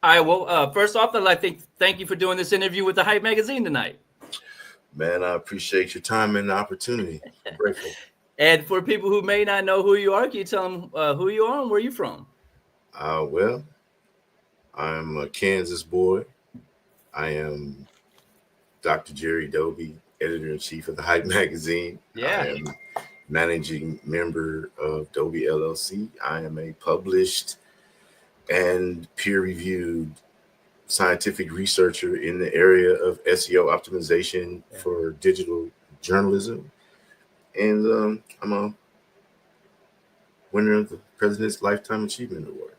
All right. Well, first off, I'd like to thank you for doing this interview with the Hype Magazine tonight. Man, I appreciate your time and the opportunity. I'm grateful. And for people who may not know who you are, can you tell them who you are and where you're from? Well, I'm a Kansas boy. I am Dr. Jerry Doby, editor-in-chief of the Hype Magazine. I Yeah. am managing member of Doby LLC. I am a published and peer-reviewed scientific researcher in the area of SEO optimization for digital journalism. And I'm a winner of the President's Lifetime Achievement Award.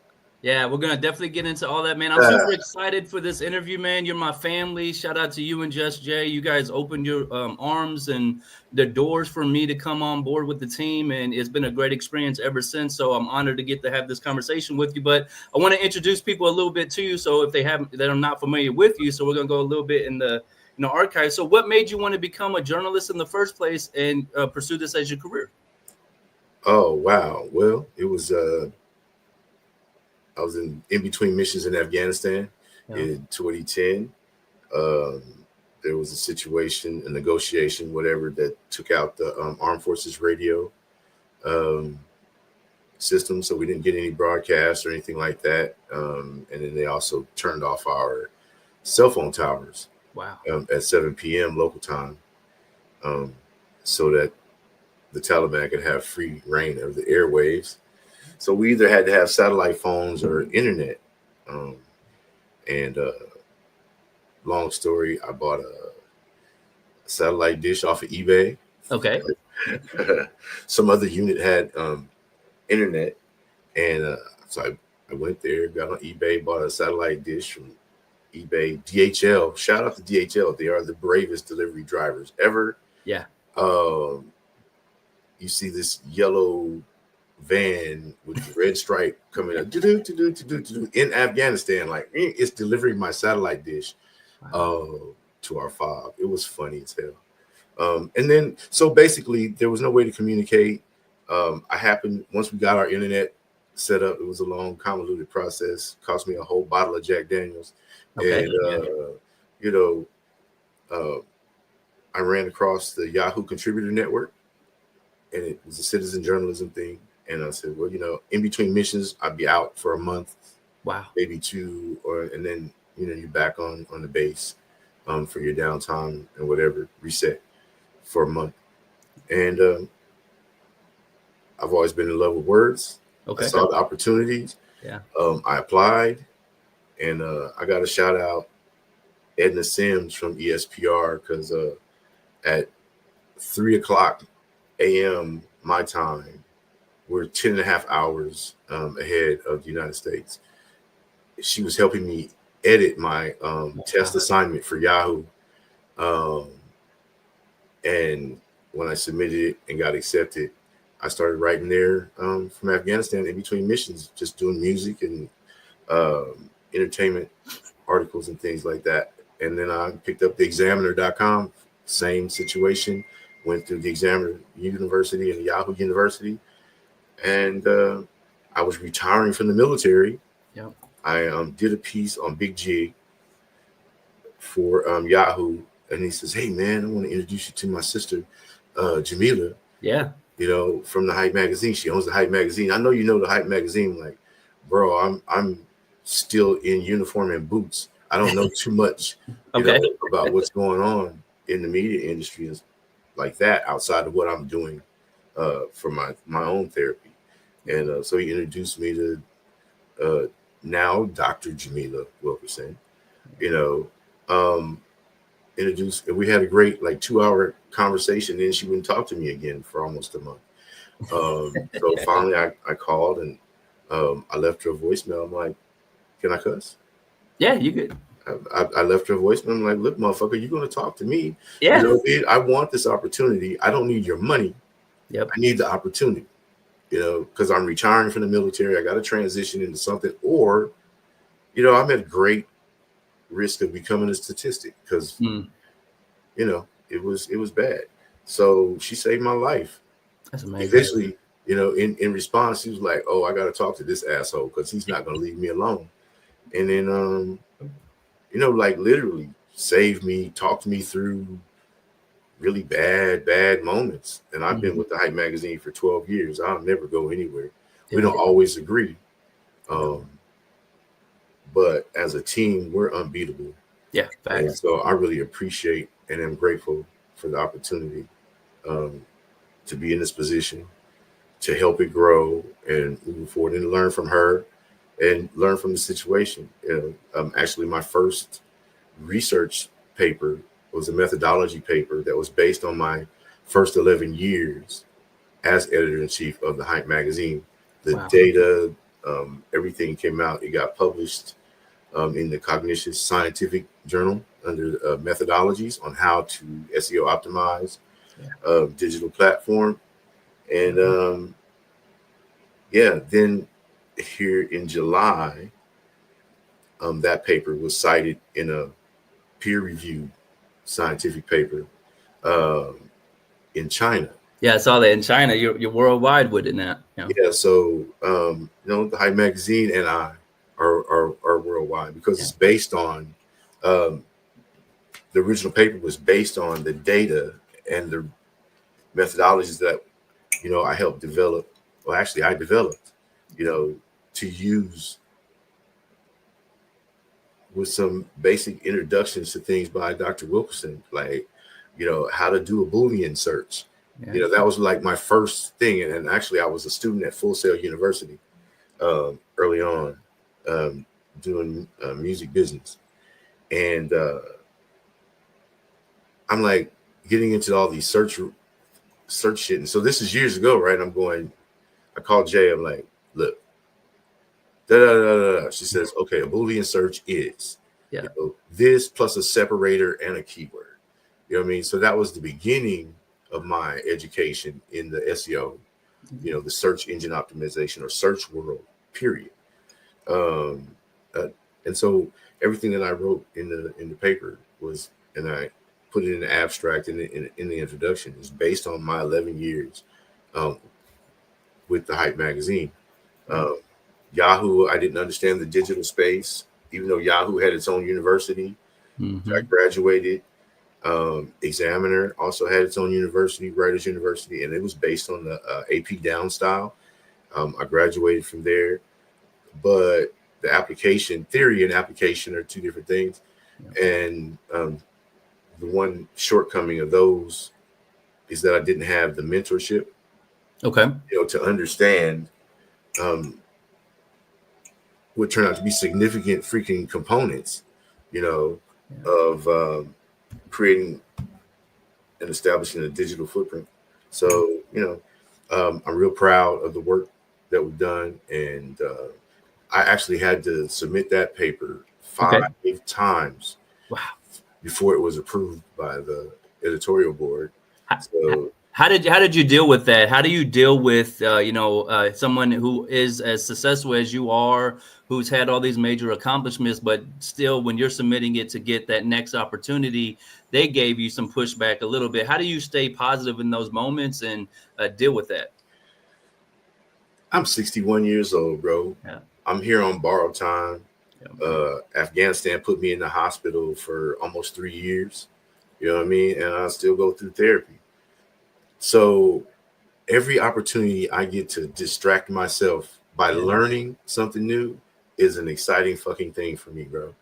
Yeah, we're gonna definitely get into all that, man. I'm super excited for this interview, man. You're my family. Shout out to you and Just Jay. You guys opened your arms and the doors for me to come on board with the team, and it's been a great experience ever since. So I'm honored to get to have this conversation with you. But I want to introduce people a little bit to you, so if they haven't, that are not familiar with you. So we're gonna go a little bit in the archive. So what made you want to become a journalist in the first place and pursue this as your career? Oh wow! Well, it was I was in between missions in Afghanistan in 2010. Um, there was a situation, a negotiation, whatever, that took out the Armed Forces radio um, system, so we didn't get any broadcasts or anything like that. And then they also turned off our cell phone towers. Wow. At 7 p.m. local time, so that the Taliban could have free reign of the airwaves. So we either had to have satellite phones or internet. And long story, I bought a satellite dish off of eBay. Okay. Some other unit had internet. And so I went there, got on eBay, bought a satellite dish from eBay. DHL, shout out to DHL. They are the bravest delivery drivers ever. Yeah. You see this yellow van with the red stripe coming up in Afghanistan, like it's delivering my satellite dish to our fob. It was funny as hell. And then so basically there was no way to communicate. Once we got our internet set up, it was a long, convoluted process. Cost me a whole bottle of Jack Daniels. Okay. And I ran across the Yahoo Contributor Network, and it was a citizen journalism thing. And I said, well, in between missions, I'd be out for a month, wow, maybe two, and then you're back on the base for your downtime and whatever, reset for a month. And I've always been in love with words. Okay. I saw the opportunities. Yeah. I applied, and I got a shout out Edna Sims from ESPR, because at 3:00 a.m. my time, we're 10 and a half hours ahead of the United States. She was helping me edit my test assignment for Yahoo. And when I submitted it and got accepted, I started writing there from Afghanistan in between missions, just doing music and entertainment articles and things like that. And then I picked up the examiner.com, same situation, went through the Examiner University and the Yahoo University. And I was retiring from the military. Yep. I did a piece on Big G for Yahoo. And he says, hey, man, I want to introduce you to my sister, Jamila. Yeah. From the Hype Magazine. She owns the Hype Magazine. I know you know the Hype Magazine. Like, bro, I'm still in uniform and boots. I don't know too much about what's going on in the media industry like that outside of what I'm doing for my own therapy. And so he introduced me to now Dr. Jamila Wilkerson. Introduced, and we had a great 2-hour conversation. Then she wouldn't talk to me again for almost a month. So finally I called, and I left her a voicemail. I'm like, can I cuss? Yeah, you could. I left her a voicemail. I'm like, look, motherfucker, you're going to talk to me. Yeah. I want this opportunity. I don't need your money. Yep. I need the opportunity, because I'm retiring from the military. I got to transition into something, or, I'm at great risk of becoming a statistic, because, it was bad. So she saved my life. That's amazing. Eventually, in response, she was like, oh, I got to talk to this asshole because he's not going to leave me alone. And then, like literally saved me, talked me through really bad moments. And I've been with the Hype magazine for 12 years. I'll never go anywhere. We don't always agree. But as a team, we're unbeatable. Yeah. And so I really appreciate and am grateful for the opportunity to be in this position, to help it grow and move forward and learn from her and learn from the situation. Actually, my first research paper was a methodology paper that was based on my first 11 years as editor-in-chief of the Hype magazine. The data, everything came out. It got published in the Cognition Scientific Journal under methodologies on how to SEO optimize digital platform. And then here in July, that paper was cited in a peer-reviewed scientific paper in China. Yeah, I saw that in China. You're worldwide with it now. Yeah, so the Hype magazine and I are worldwide because it's based on the original paper was based on the data and the methodologies that I helped develop. Well, actually, I developed, to use with some basic introductions to things by Dr. Wilkerson, like, how to do a Boolean search. Yeah. That was like my first thing. And actually, I was a student at Full Sail University early on, doing music business. And I'm like getting into all these search shit. And so this is years ago, right? I called Jay. I'm like, look, She says, okay, a Boolean search is this plus a separator and a keyword. You know what I mean? So that was the beginning of my education in the SEO, the search engine optimization or search world, period. And so everything that I wrote in the paper was, and I put it in the abstract in the introduction, is based on my 11 years with the Hype magazine. Yahoo, I didn't understand the digital space, even though Yahoo had its own university. I graduated. Examiner also had its own university, Writers University, and it was based on the AP Down style. I graduated from there, but the application theory and application are two different things. And the one shortcoming of those is that I didn't have the mentorship, to understand what turned out to be significant freaking components, of creating and establishing a digital footprint. So, I'm real proud of the work that we've done. And I actually had to submit that paper 5 times before it was approved by the editorial board. So how did you deal with that? How do you deal with someone who is as successful as you are, who's had all these major accomplishments, but still when you're submitting it to get that next opportunity, they gave you some pushback a little bit. How do you stay positive in those moments and deal with that? I'm 61 years old, bro. Yeah. I'm here on borrowed time. Afghanistan put me in the hospital for almost 3 years. You know what I mean? And I still go through therapy. So every opportunity I get to distract myself by learning something new is an exciting fucking thing for me, bro.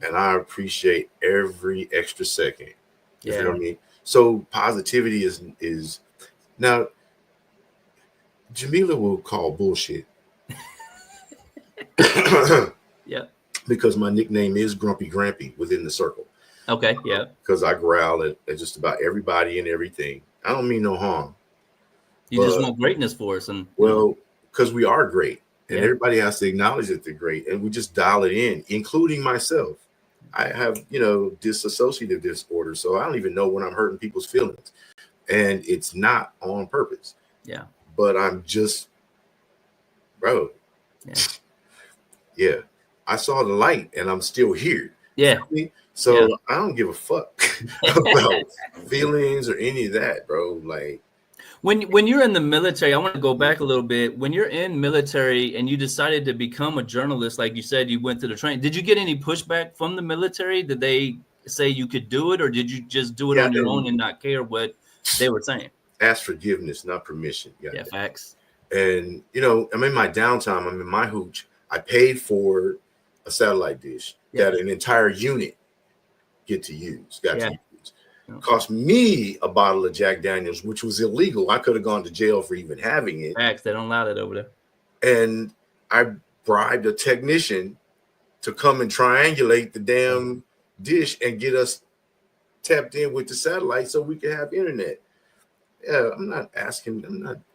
And I appreciate every extra second. You know what I mean? So positivity is now Jamila will call bullshit. Because my nickname is Grumpy Grampy within the circle. Okay, yeah. Because I growl at just about everybody and everything. I don't mean no harm. You just want greatness for us. And because we are great. And everybody has to acknowledge that they're great. And we just dial it in, including myself. I have, dissociative disorder. So I don't even know when I'm hurting people's feelings. And it's not on purpose. Yeah. But I'm just, bro. Yeah. I saw the light and I'm still here. Yeah. So I don't give a fuck about feelings or any of that, bro. Like, When you're in the military, I want to go back a little bit. When you're in military and you decided to become a journalist, like you said, you went to the training. Did you get any pushback from the military? Did they say you could do it, or did you just do it Yeah, on your own and and not care what they were saying? ask forgiveness, not permission. Yeah, facts. And I'm in my downtime, I'm in my hooch. I paid for a satellite dish that an entire unit got to use. Cost me a bottle of Jack Daniels, which was illegal. I could have gone to jail for even having it. Facts. They don't allow that over there. And I bribed a technician to come and triangulate the damn dish and get us tapped in with the satellite so we could have internet. Yeah, I'm not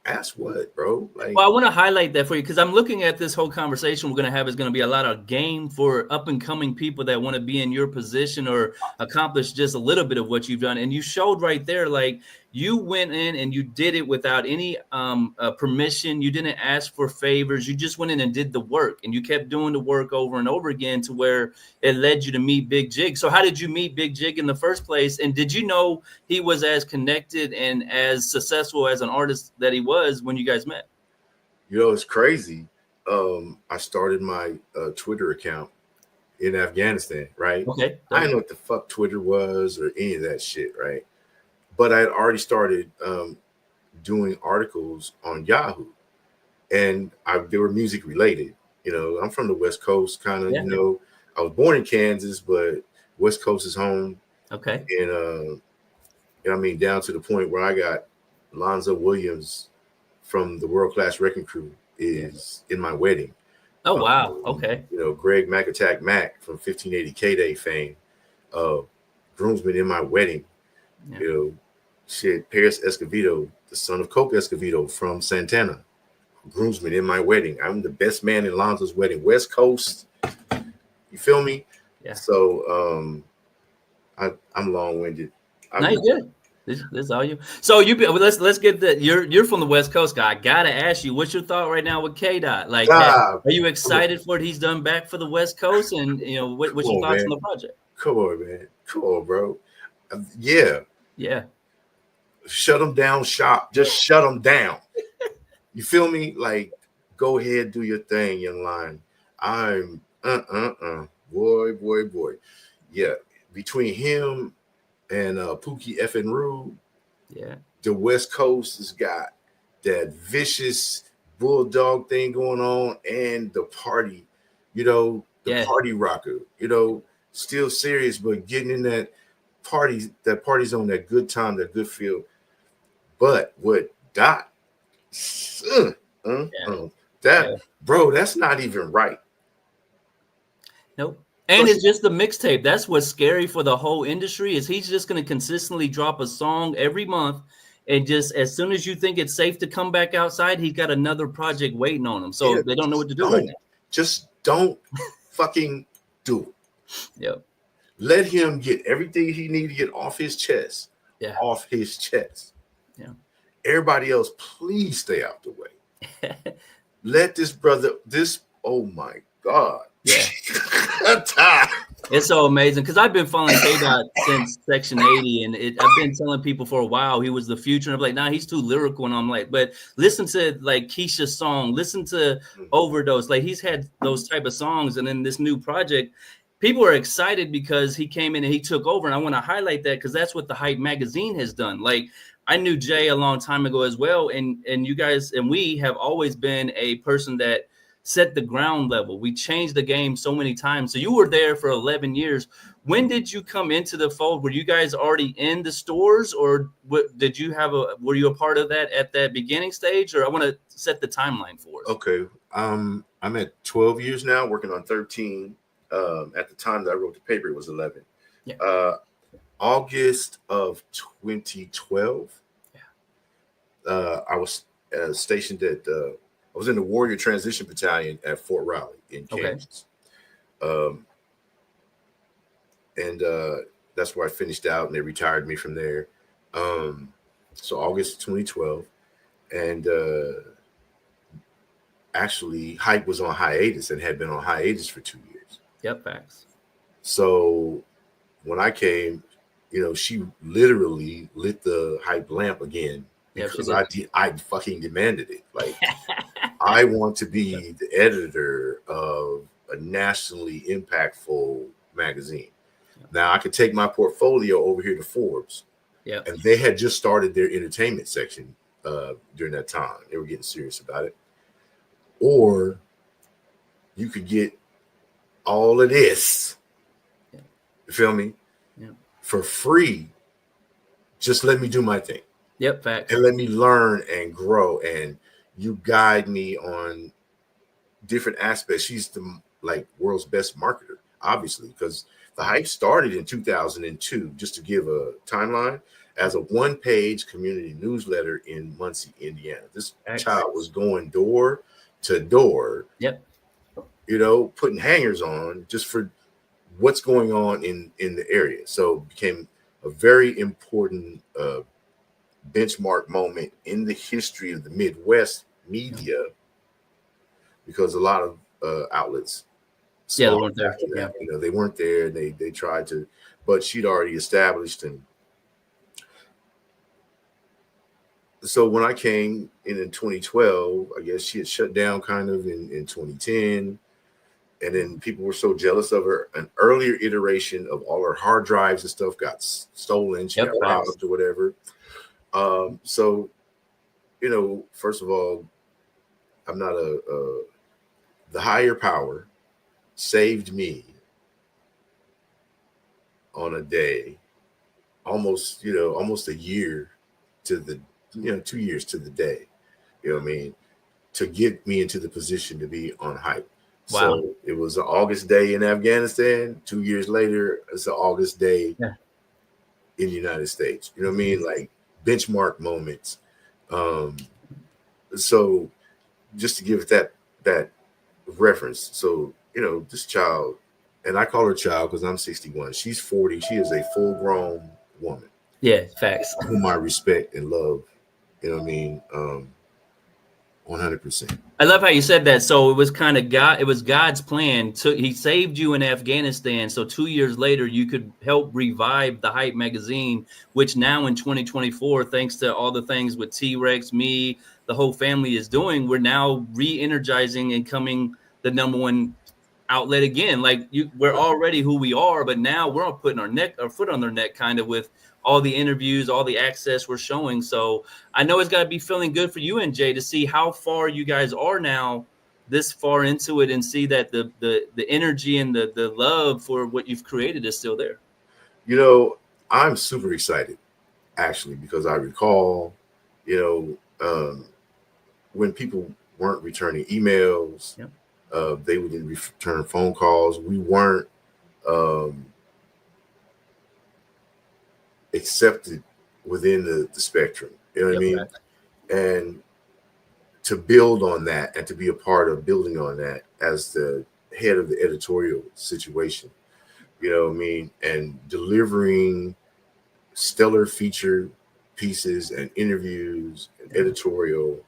ask what, bro. Like, well, I want to highlight that for you because I'm looking at this whole conversation we're going to have is going to be a lot of game for up and coming people that want to be in your position or accomplish just a little bit of what you've done. And you showed right there, like you went in and you did it without any permission. You didn't ask for favors. You just went in and did the work, and you kept doing the work over and over again to where it led you to meet Big Jig. So how did you meet Big Jig in the first place? And did you know he was as connected and as successful as an artist that he was when you guys met? It's crazy. I started my Twitter account in Afghanistan, right? Okay. I didn't know what the fuck Twitter was or any of that shit, right? But I had already started doing articles on Yahoo, and they were music related. I'm from the West Coast, kind of. I was born in Kansas, but West Coast is home. Okay. And I mean, down to the point where I got Lonzo Williams from the World Class Wrecking Crew is in my wedding. Oh, wow. Okay. Greg Mac Attack Mac from 1580 K-Day fame, groomsman in my wedding. Yeah. Paris Escovedo, the son of Coke Escovedo from Santana, groomsman in my wedding. I'm the best man in Lonzo's wedding, West Coast. You feel me? Yeah. So I'm long-winded. No, you're good. This is all you. So let's get that. You're from the West Coast, guy. I gotta ask you, what's your thought right now with K-Dot? Like, are you excited for what he's done back for the West Coast? And what's your thoughts on the project? Come on, man. Come on, bro. Yeah. Shut them down, shop. Just shut them down. You feel me? Like, go ahead, do your thing, young lion. I'm boy. Yeah. Between him and Pookie effing Rude, the West Coast has got that vicious bulldog thing going on, and the party, party rocker, still serious, but getting in that party zone, that good time, that good feel. But what Dot, bro, that's not even right. Nope. And it's just the mixtape. That's what's scary for the whole industry is he's just going to consistently drop a song every month. And just as soon as you think it's safe to come back outside, he's got another project waiting on him. So they don't know what to do right now. Just don't fucking do it. Yep. Let him get everything he needs to get off his chest. Yeah. Off his chest. Yeah. Everybody else, please stay out the way. Let this brother, oh my God. Yeah. It's so amazing because I've been following K-Dot since Section 80, and I've been telling people for a while he was the future. And I'm like, nah, he's too lyrical. And I'm like, but listen to like Keisha's song, listen to Overdose. Like he's had those type of songs. And then this new project, people are excited because he came in and he took over. And I want to highlight that because that's what the Hype magazine has done. Like I knew Jay a long time ago as well. And you guys and we have always been a person that set the ground level. We changed the game so many times. So you were there for 11 years. When did you come into the fold? Were you guys already in the stores, or did you were you a part of that at that beginning stage? Or I want to set the timeline for us. Okay. I'm at 12 years now, working on 13. At the time that I wrote the paper, it was 11. Yeah. August of 2012. Yeah. I was stationed at I was in the Warrior Transition Battalion at Fort Riley in Kansas. Okay. And that's where I finished out, and they retired me from there. So August 2012. And actually, Hype was on hiatus and had been on hiatus for 2 years. Yep, facts. So when I came, she literally lit the Hype lamp again because I fucking demanded it. Like, I want to be the editor of a nationally impactful magazine. Now I could take my portfolio over here to Forbes. Yeah. And they had just started their entertainment section during that time. They were getting serious about it. Or you could get all of this, you feel me? Yeah. For free. Just let me do my thing. Yep, facts. And let me learn and grow. And you guide me on different aspects. She's the world's best marketer, obviously, because the Hype started in 2002, just to give a timeline, as a one-page community newsletter in Muncie, Indiana. This child was going door to door, yep, putting hangers on just for what's going on in the area. So it became a very important benchmark moment in the history of the Midwest media, because a lot of outlets they weren't there. Yeah. They weren't there. They tried to, but she'd already established. And so when I came in 2012, I guess she had shut down kind of in 2010. And then people were so jealous of her. An earlier iteration of all her hard drives and stuff got stolen. She got robbed or whatever. So, first of all, I'm not the higher power saved me on a day, almost a year to the, 2 years to the day, to get me into the position to be on Hype. Wow. So it was an August day in Afghanistan. 2 years later, it's an August day in the United States. You know what I mean? Like benchmark moments. So just to give that reference. So, this child, and I call her child because I'm 61. She's 40. She is a full-grown woman. Yeah, facts. Whom I respect and love. You know what I mean? 100%. I love how you said that. So it was kind of God's plan. So he saved you in Afghanistan. So 2 years later, you could help revive the Hype magazine, which now in 2024, thanks to all the things with T-Rex, me, the whole family is doing, we're now re-energizing and coming the number one outlet again. Like we're already who we are, but now we're all putting our foot on their neck kind of with all the interviews, all the access we're showing. So I know it's got to be feeling good for you and Jay to see how far you guys are now this far into it and see that the energy and the love for what you've created is still there. I'm super excited actually, because I recall, when people weren't returning emails, they wouldn't return phone calls. We weren't accepted within the spectrum. You know what I mean? Right. And to build on that and to be a part of building on that as the head of the editorial situation, you know what I mean? And delivering stellar feature pieces and interviews and editorial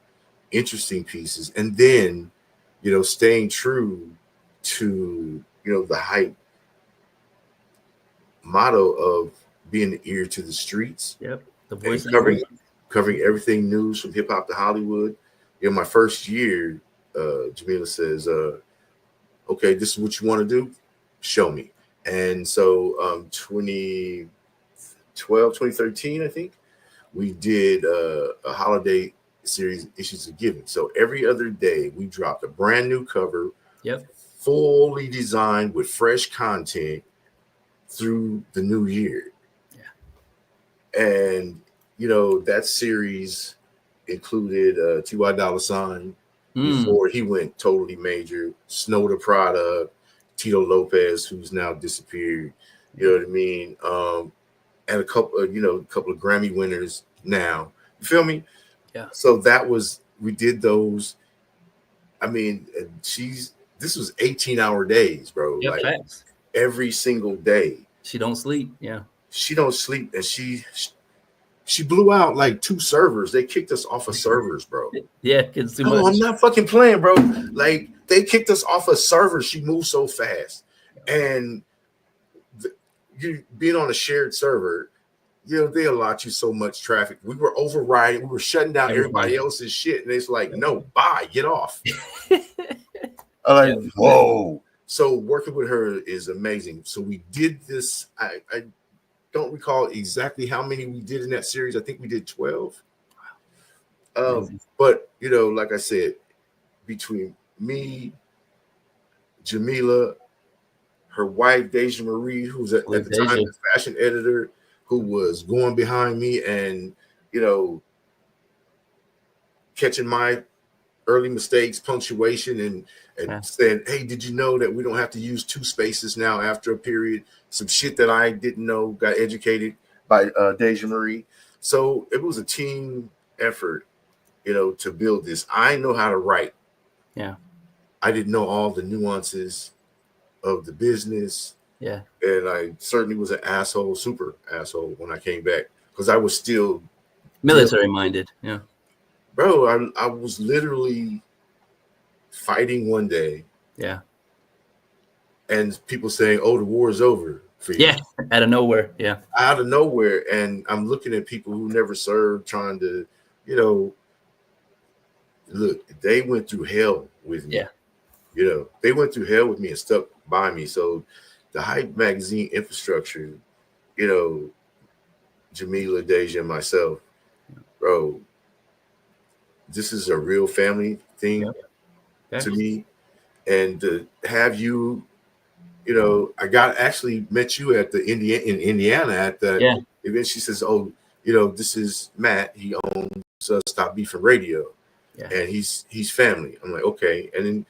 interesting pieces. And then, staying true to, the Hype motto of being the ear to the streets. Yep. The voice covering everything news from hip hop to Hollywood. My first year, Jamila says, okay, this is what you want to do. Show me. And so 2013, I think, we did a holiday series, Issues of Giving. So every other day we dropped a brand new cover, fully designed with fresh content through the new year. And, that series included T.Y. Dolla $ign before he went totally major, Snow the Product, Tito Lopez, who's now disappeared, you know what I mean? And a couple of Grammy winners now. You feel me? Yeah. So we did those. I mean, this was 18-hour days, bro. Yep, like every single day. She don't sleep. Yeah. She don't sleep. And she blew out like 2 servers. They kicked us off of servers, bro. Yeah, it's too much. I'm not fucking playing, bro. Like they kicked us off of servers. She moved so fast. And you being on a shared server, they allot you so much traffic. We were overriding, we were shutting down everybody else's shit. And it's like, no, bye, get off. I'm like, whoa. So working with her is amazing. So we did this. I don't recall exactly how many we did in that series. I think we did 12. But like I said, between me, Jamila, her wife Deja Marie, who's at the time the fashion editor, who was going behind me and catching my early mistakes, punctuation, and saying, hey, did you know that we don't have to use 2 spaces now after a period? Some shit that I didn't know, got educated by Deja Marie. So it was a team effort, to build this. I know how to write. Yeah. I didn't know all the nuances of the business. Yeah. And I certainly was an asshole, super asshole when I came back, because I was still military minded. Yeah. Bro, I was literally fighting one day. Yeah. And people saying, oh, the war is over for you. Yeah. Out of nowhere. Yeah. Out of nowhere. And I'm looking at people who never served, trying to, look, they went through hell with me. Yeah. They went through hell with me and stuck by me. So the Hype magazine infrastructure, Jamila, Deja, and myself, bro, this is a real family thing to me. And to have you, I actually met you at in Indiana at the event. She says, oh, this is Matt. He owns Stop Beefing Radio. Yeah. And he's family. I'm like, okay. And then,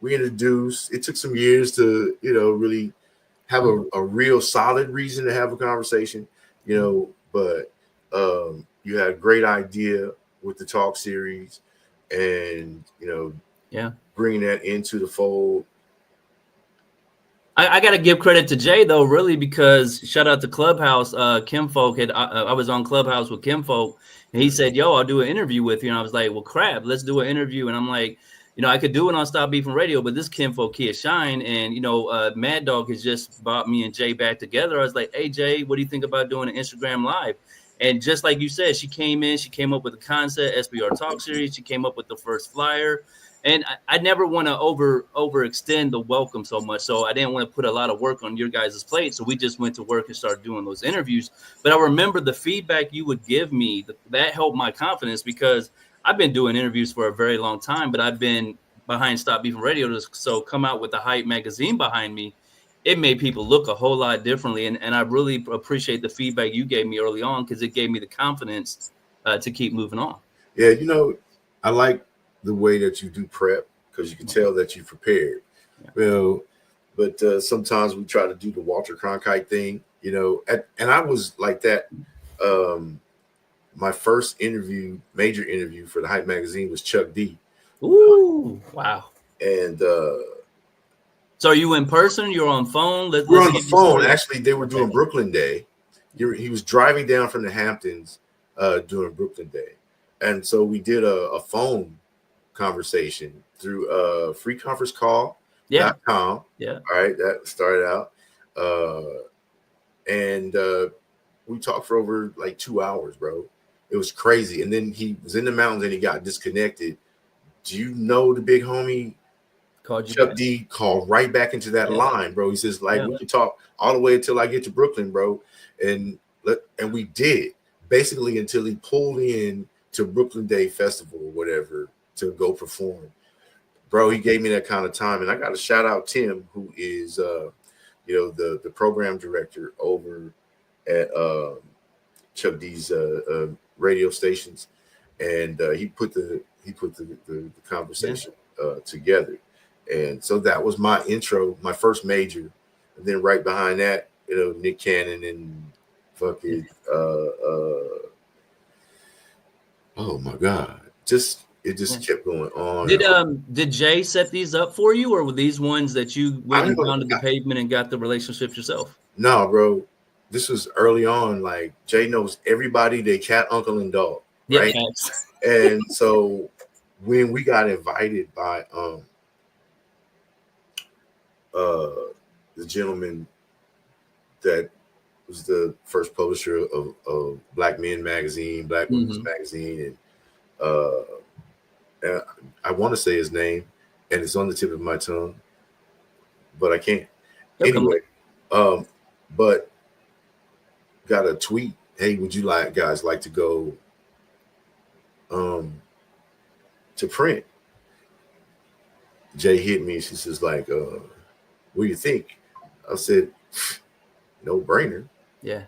we introduced. It took some years to, really have a real solid reason to have a conversation, but you had a great idea with the talk series and, bringing that into the fold. I got to give credit to Jay, though, really, because shout out to Clubhouse. Kim Folk I was on Clubhouse with Kim Folk, and he said, yo, I'll do an interview with you. And I was like, well, crap, let's do an interview. And I'm like, I could do it on Stop Beefing Radio, but this Kim Folk Kia Shine. And, Mad Dog has just brought me and Jay back together. I was like, hey, Jay, what do you think about doing an Instagram Live? And just like you said, she came up with the concept, SBR Talk Series. She came up with the first flyer. And I never want to overextend the welcome so much. So I didn't want to put a lot of work on your guys' plate. So we just went to work and started doing those interviews. But I remember the feedback you would give me, that helped my confidence, because I've been doing interviews for a very long time, but I've been behind Stop Beefing Radio. So come out with the Hype magazine behind me, it made people look a whole lot differently. And I really appreciate the feedback you gave me early on, because it gave me the confidence to keep moving on. Yeah, I like the way that you do prep, because you can tell that you prepared. But sometimes we try to do the Walter Cronkite thing, and I was like that. My first major interview for the Hype magazine was Chuck D. Ooh, wow. And so are you in person? You're on phone? We're on the phone. Actually, they were doing Brooklyn Day. He was driving down from the Hamptons during Brooklyn Day. And so we did a phone conversation through freeconferencecall.com. Yeah. All right. That started out. And we talked for over like 2 hours, bro. It was crazy. And then he was in the mountains and he got disconnected. Do you know the big homie Chuck D called right back into that line, bro? He says, like, we can talk all the way until I get to Brooklyn, bro. And we did, basically, until he pulled in to Brooklyn Day Festival or whatever to go perform. Bro, he gave me that kind of time. And I got to shout out Tim, who is the program director over at Chuck D's radio stations. And he put the conversation together. And so that was my intro, my first major. And then right behind that, Nick Cannon and fucking oh my God. It just kept going on. Did Jay set these up for you, or were these ones that you went and pounded the pavement and got the relationships yourself? No, bro. This was early on. Like, Jay knows everybody, they cat, uncle, and dog. Right. Yeah, and so when we got invited by the gentleman that was the first publisher of Black Men Magazine, Black Women's Magazine, and I want to say his name, and it's on the tip of my tongue, but I can't. Anyway, but got a tweet. Hey, would you guys like to go to print? Jay hit me. She says like, what do you think? I said, no brainer. Yeah.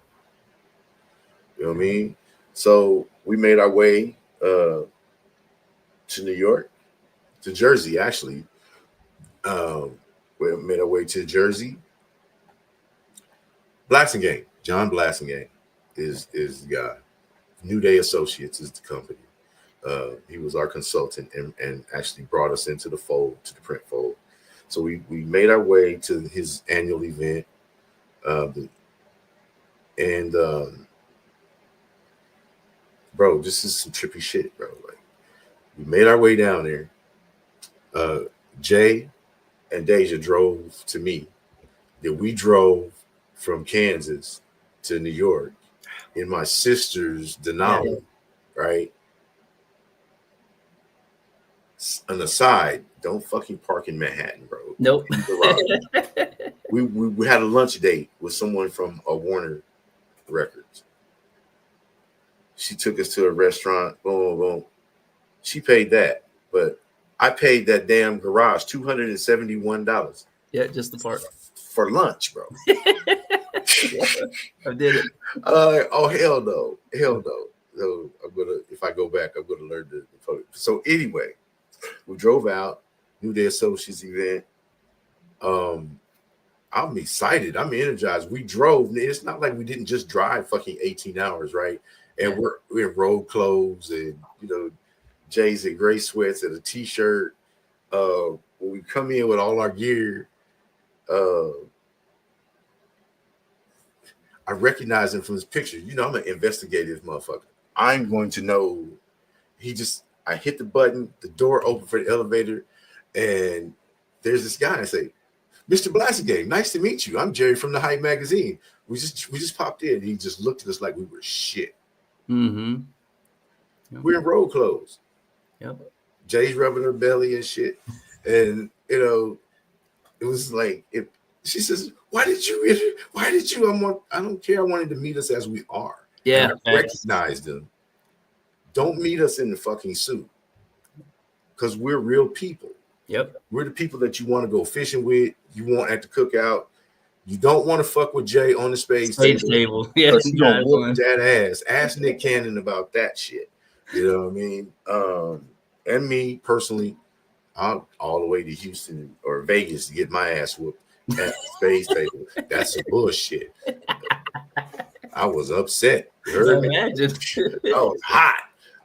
You know what I mean? So we made our way to New York, to Jersey, actually. We made our way to Jersey. Blassingame, John Blassingame is the guy. New Day Associates is the company. He was our consultant and actually brought us into the fold, to the print fold. So we made our way to his annual event. Bro, this is some trippy shit, bro. Like, we made our way down there. Jay and Deja drove to me. Then we drove from Kansas to New York in my sister's Denali, right? On the side, don't fucking park in Manhattan, bro. Nope. we had a lunch date with someone from Warner Records. She took us to a restaurant. Boom, boom, boom. She paid that, but I paid that damn garage $271. Yeah, just the part for lunch, bro. Yeah, I did it. Oh hell no, hell no. So if I go back, I'm gonna learn the photo. So anyway, we drove out, New Day Associates event. I'm excited. I'm energized. We drove. It's not like we didn't just drive fucking 18 hours, right? And we're in road clothes and Jay's in gray sweats and a t-shirt. When we come in with all our gear, I recognize him from his picture. I'm an investigative motherfucker. I'm going to know. I hit the button, the door opened for the elevator, and there's this guy. I say, Mr. Blassingame, nice to meet you. I'm Jerry from the Hype magazine. We just popped in. He just looked at us like we were shit. Mm-hmm. Yep. We're in road clothes. Yep. Jay's rubbing her belly and shit. And it was like she says, why did you I don't care. I wanted to meet us as we are. Yeah. And I recognized them. Don't meet us in the fucking suit. Because we're real people. Yep. We're the people that you want to go fishing with. You want at the cookout. You don't want to fuck with Jay on the space table. Yeah. Because he gonna whoop that ass. Ask Nick Cannon about that shit. You know what I mean? And me personally, I'm all the way to Houston or Vegas to get my ass whooped at the space table. That's some bullshit. I was upset. You heard me? Imagine. I was hot.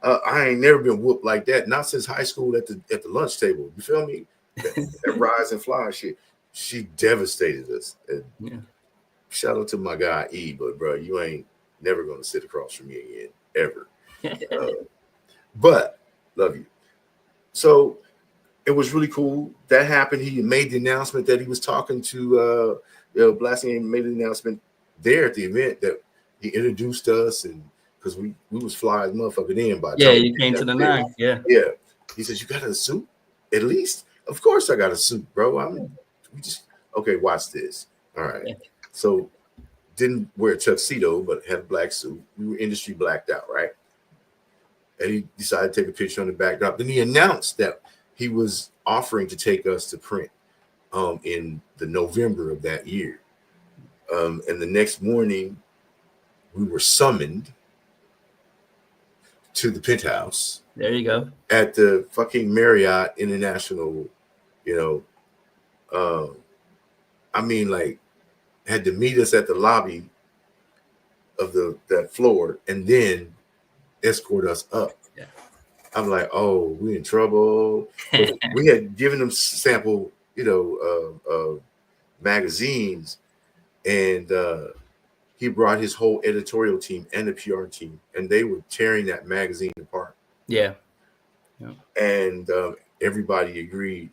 I ain't never been whooped like that. Not since high school at the lunch table. You feel me? That rise and fly shit. She devastated us. And shout out to my guy E, but bro, you ain't never gonna sit across from me again, ever. But love you. So it was really cool. That happened. He made the announcement that he was talking to Blassingame made the announcement there at the event that he introduced us, and because we was fly as motherfucker then by the time you came to the nine. Yeah. He says, you got a suit? At least? Of course I got a suit, bro. Okay, watch this. All right. Yeah. So didn't wear a tuxedo, but had a black suit. We were industry blacked out, right? And he decided to take a picture on the backdrop. Then he announced that he was offering to take us to print in the November of that year. And the next morning, we were summoned to the penthouse. There you go. At the fucking Marriott International, had to meet us at the lobby of that floor and then escort us up. Yeah. I'm like, oh, we in trouble. We had given them sample, magazines, and he brought his whole editorial team and the PR team, and they were tearing that magazine apart. Yeah. And everybody agreed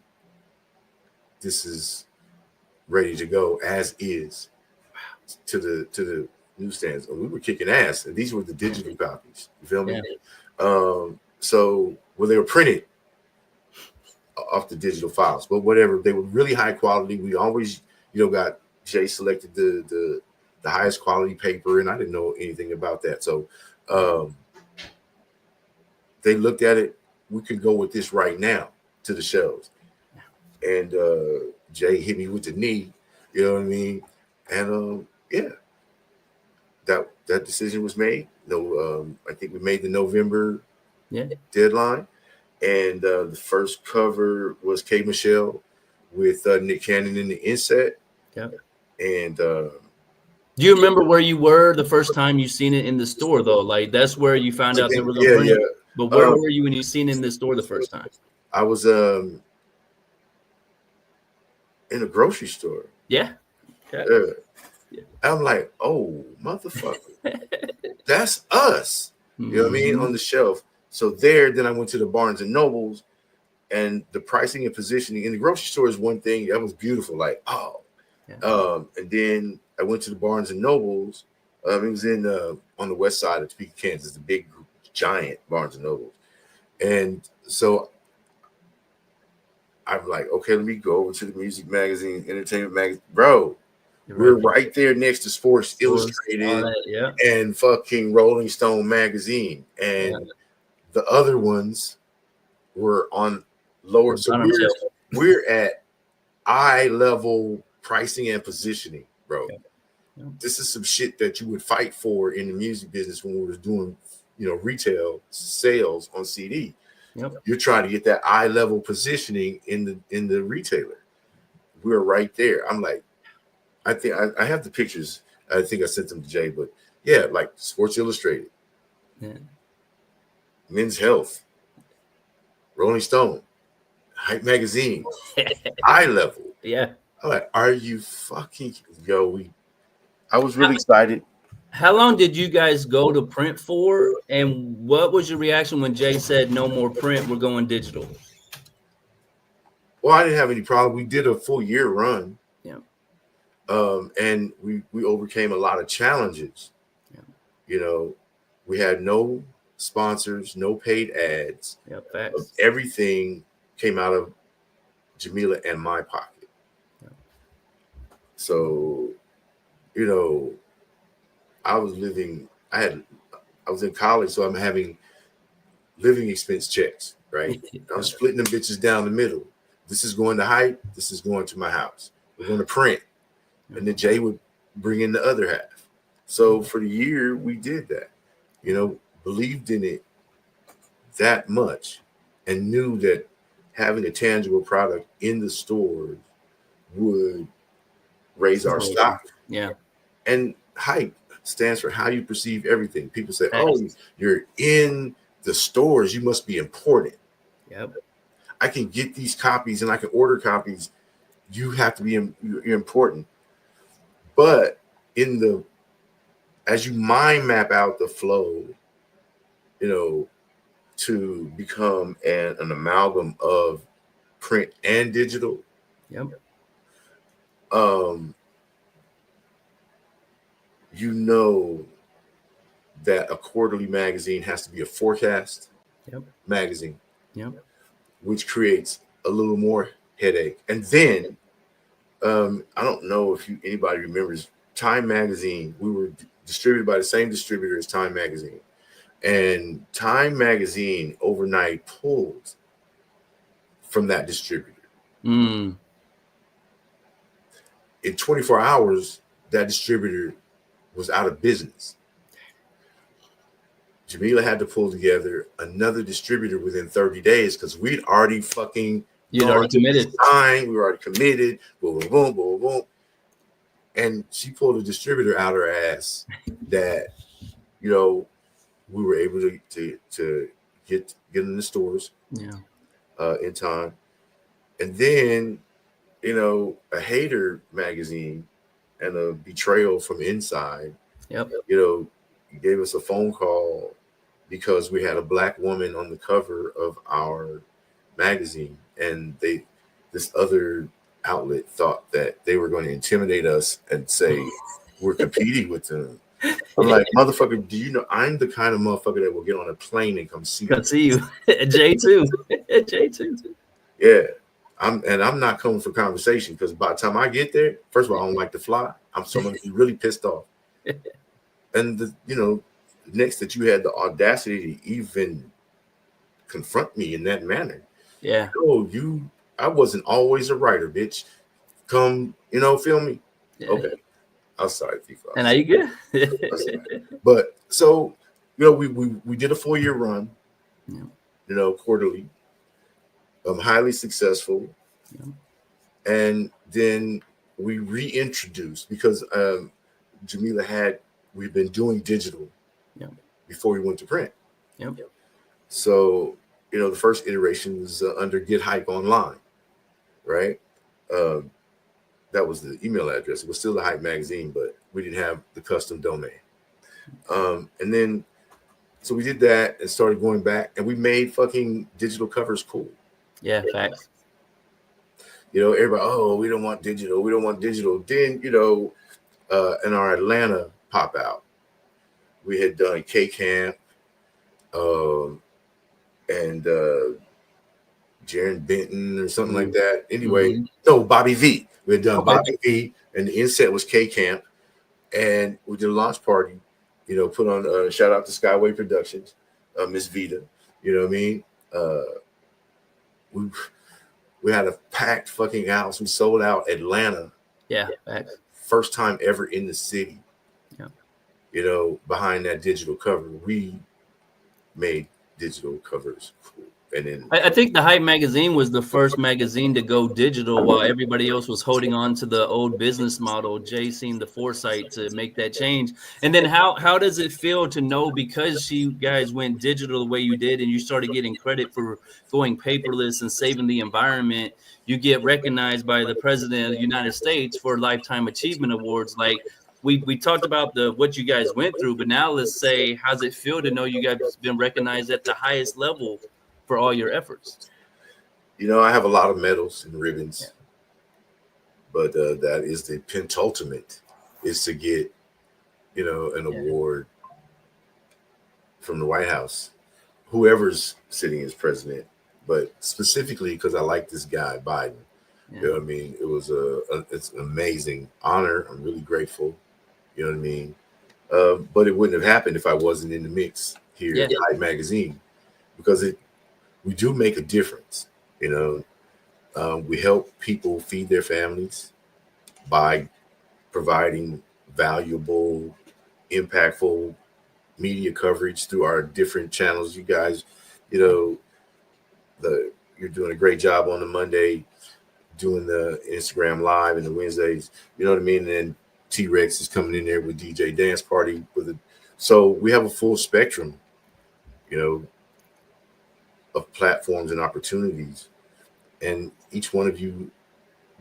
this is ready to go as is to the newsstands, and we were kicking ass. And these were the digital copies. You feel me? Yeah. So they were printed off the digital files, but whatever, they were really high quality. We always, got Jay selected the highest quality paper, and I didn't know anything about that. So they looked at it. We could go with this right now to the shelves. And Jay hit me with the knee, you know what I mean? And that decision was made. I think we made the November deadline. And the first cover was K. Michelle with Nick Cannon in the inset. Yeah. And do you remember where you were the first time you seen it in the store, though? Like, that's where you found out they were going to print it. But where were you when you seen it in the store the first time? I was in a grocery store. Yeah. I'm like, oh, motherfucker. That's us. You know what I mean? On the shelf. So then I went to the Barnes and Nobles, and the pricing and positioning in the grocery store is one thing that was beautiful. Like, oh, and then I went to the Barnes and Nobles. It was on the west side of Topeka, Kansas, the big giant Barnes and Nobles. And so I'm like, okay, let me go over to the music magazine, entertainment magazine, bro. We're right there next to Sports Illustrated and fucking Rolling Stone magazine, and the other ones were on lower. So we're at eye level pricing and positioning, bro. This is some shit that you would fight for in the music business when we were doing, retail sales on CD. You're trying to get that eye level positioning in the retailer. We're right there. I'm like, I think I have the pictures. I think I sent them to Jay, but yeah, like Sports Illustrated, Men's Health, Rolling Stone, Hype Magazine, eye level. Yeah. I'm like, are you fucking I was really excited. How long did you guys go to print for? And what was your reaction when Jay said no more print, we're going digital? Well, I didn't have any problem. We did a full year run. Yeah. And we overcame a lot of challenges. We had no sponsors, no paid ads. Facts. Everything came out of Jamila and my pocket. So, I was in college, so I'm having living expense checks, right? I'm splitting them bitches down the middle. This is going to Hype. This is going to my house. We're going to print. And then Jay would bring in the other half. So for the year, we did that, believed in it that much and knew that having a tangible product in the stores would raise our stock. Yeah. And Hype stands for how you perceive everything. People say, oh, you're in the stores, you must be important. Yep. I can get these copies and I can order copies. You have to be you're important. But as you mind map out the flow, to become an amalgam of print and digital. Yep. That a quarterly magazine has to be a forecast magazine. Yep. Which creates a little more headache. And then I don't know if anybody remembers Time Magazine. We were distributed by the same distributor as Time Magazine. And Time Magazine overnight pulled from that distributor. In 24 hours, that distributor was out of business. Jamila had to pull together another distributor within 30 days because we'd already fucking committed. We were already committed. Boom, boom, boom, boom, boom. And she pulled a distributor out her ass that, we were able to get in the stores in time. And then, a hater magazine and a betrayal from inside, gave us a phone call because we had a Black woman on the cover of our magazine, and this other outlet thought that they were going to intimidate us and say we're competing with them. I'm like, motherfucker, do you know I'm the kind of motherfucker that will get on a plane and come see Come see you. Jay too. Jay too. Yeah. I'm not coming for conversation because by the time I get there, first of all, I don't like to fly. I'm someone who's really pissed off. And next that you had the audacity to even confront me in that manner. Yeah. Oh, I wasn't always a writer, bitch. Come, feel me? Yeah. Okay. I'm sorry, FIFA. And are you good? But so, we did a 4-year run, quarterly, highly successful. Yeah. And then we reintroduced because Jamila we've been doing digital before we went to print. Yep. So, the first iteration was under Get Hype Online, right? That was the email address. It was still the Hype magazine, but we didn't have the custom domain. And then, so we did that and started going back, and we made fucking digital covers cool. Yeah, facts. Everybody, oh, we don't want digital. We don't want digital. Then, in our Atlanta pop out, we had done K-Camp, and Jaron Benton or something like that. Anyway, no, Bobby V. We had done Bobby V, and the inset was K-Camp, and we did a launch party. Put on shout out to Skyway Productions, Miss Vita. You know what I mean? We had a packed fucking house. We sold out Atlanta. Yeah, facts. First time ever in the city. Yeah. Behind that digital cover, we made digital covers cool. And then I think the Hype magazine was the first magazine to go digital while everybody else was holding on to the old business model. Jay seen the foresight to make that change. And then how does it feel to know, because you guys went digital the way you did and you started getting credit for going paperless and saving the environment, you get recognized by the president of the United States for Lifetime Achievement Awards? Like, we talked about what you guys went through, but now let's say, how's it feel to know you guys have been recognized at the highest level for all your efforts? I have a lot of medals and ribbons, but that is the pentultimate, is to get, an award from the White House, whoever's sitting as president, but specifically because I like this guy, Biden. You know what I mean? It was it's an amazing honor. I'm really grateful. You know what I mean? But it wouldn't have happened if I wasn't in the mix here at Hype Magazine, because we do make a difference. We help people feed their families by providing valuable, impactful media coverage through our different channels. You guys, you're doing a great job on the Monday, doing the Instagram Live and the Wednesdays. You know what I mean? And then T-Rex is coming in there with DJ Dance Party so we have a full spectrum, of platforms and opportunities, and each one of you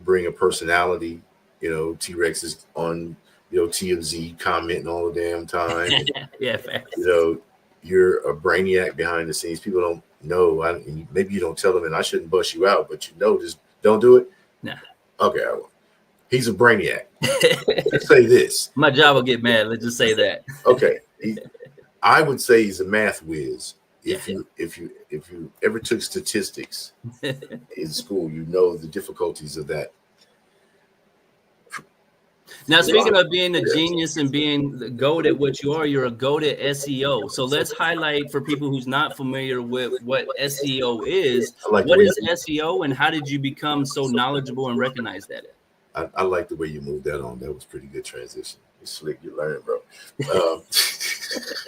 bring a personality. T-Rex is on TMZ commenting all the damn time. Yeah, facts. You're a brainiac behind the scenes. People don't know. Maybe you don't tell them, and I shouldn't bust you out, but just don't do it. Nah. Okay, I will. He's a brainiac. Let's say this. My job will get mad. Let's just say that. Okay. I would say he's a math whiz. If you ever took statistics in school, the difficulties of that. Now, speaking of being a genius and being the GOAT at what you are, you're a GOAT at SEO. So let's highlight for people who's not familiar with what SEO is. What is SEO, and how did you become so knowledgeable and recognized at it? I like the way you moved that on. That was pretty good transition. You're slick. You learn, bro.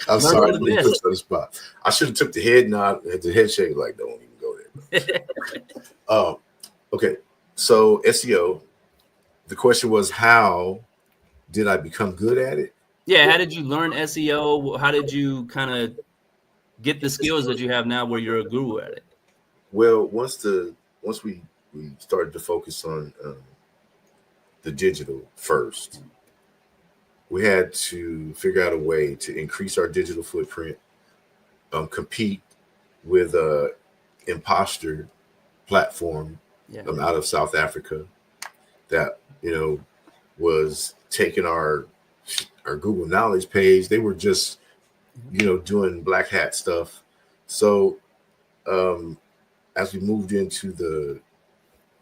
I'm sorry to put you on the spot. I should have took the head nod, the head shake, like, don't even go there. Okay. So SEO, the question was, how did I become good at it? Yeah. How did you learn SEO? How did you kind of get the skills that you have now where you're a guru at it? Well, once we started to focus on the digital first, we had to figure out a way to increase our digital footprint, compete with a imposter platform out of South Africa that was taking our our Google Knowledge page. They were just, doing black hat stuff. So as we moved into the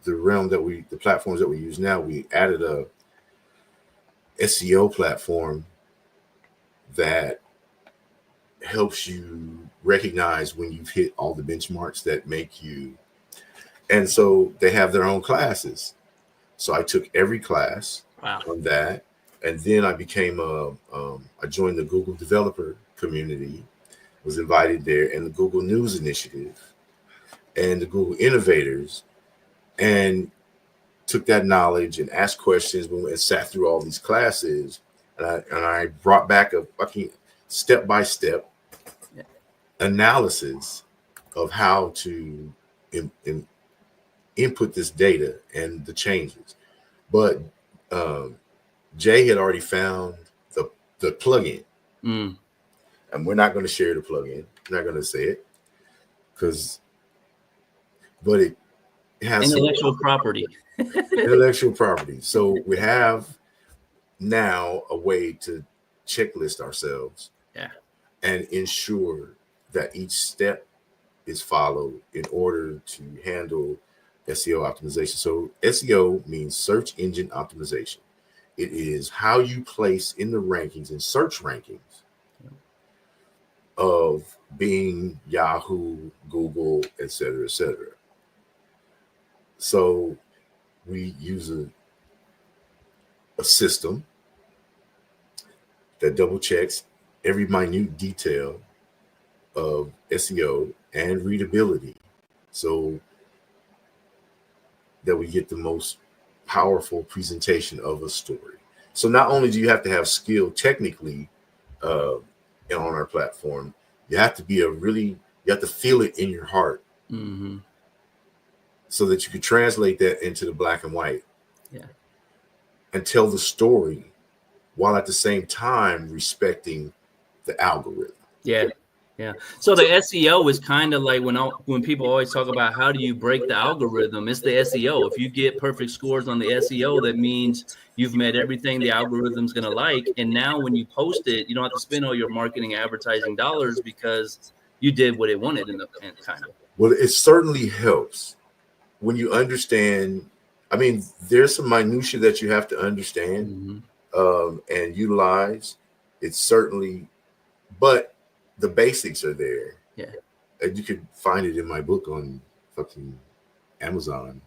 realm the platforms that we use now, we added a SEO platform that helps you recognize when you've hit all the benchmarks that make you. And so they have their own classes. So I took every class on that. And then I became I joined the Google developer community, was invited there, and the Google News Initiative and the Google Innovators, and took that knowledge and asked questions and sat through all these classes. And I brought back a fucking step-by-step analysis of how to input this data and the changes. But Jay had already found the plugin. And we're not going to share the plugin. We're not going to say it but it has intellectual property. Intellectual property. So we have now a way to checklist ourselves and ensure that each step is followed in order to handle SEO optimization. So SEO means search engine optimization. It is how you place in the rankings and search rankings of Bing, Yahoo, Google, et cetera, et cetera. So we use a system that double checks every minute detail of SEO and readability, so that we get the most powerful presentation of a story. So not only do you have to have skill technically on our platform, you have to you have to feel it in your heart. So that you can translate that into the black and white and tell the story while at the same time respecting the algorithm. So the SEO is kind of like when people always talk about how do you break the algorithm, it's the SEO. If you get perfect scores on the SEO, that means you've met everything the algorithm's going to like. And now when you post it, you don't have to spend all your marketing advertising dollars because you did what it wanted in kind of. Well, it certainly helps when you understand. I mean, there's some minutia that you have to understand and utilize. It's certainly, but the basics are there. And you could find it in my book on fucking Amazon.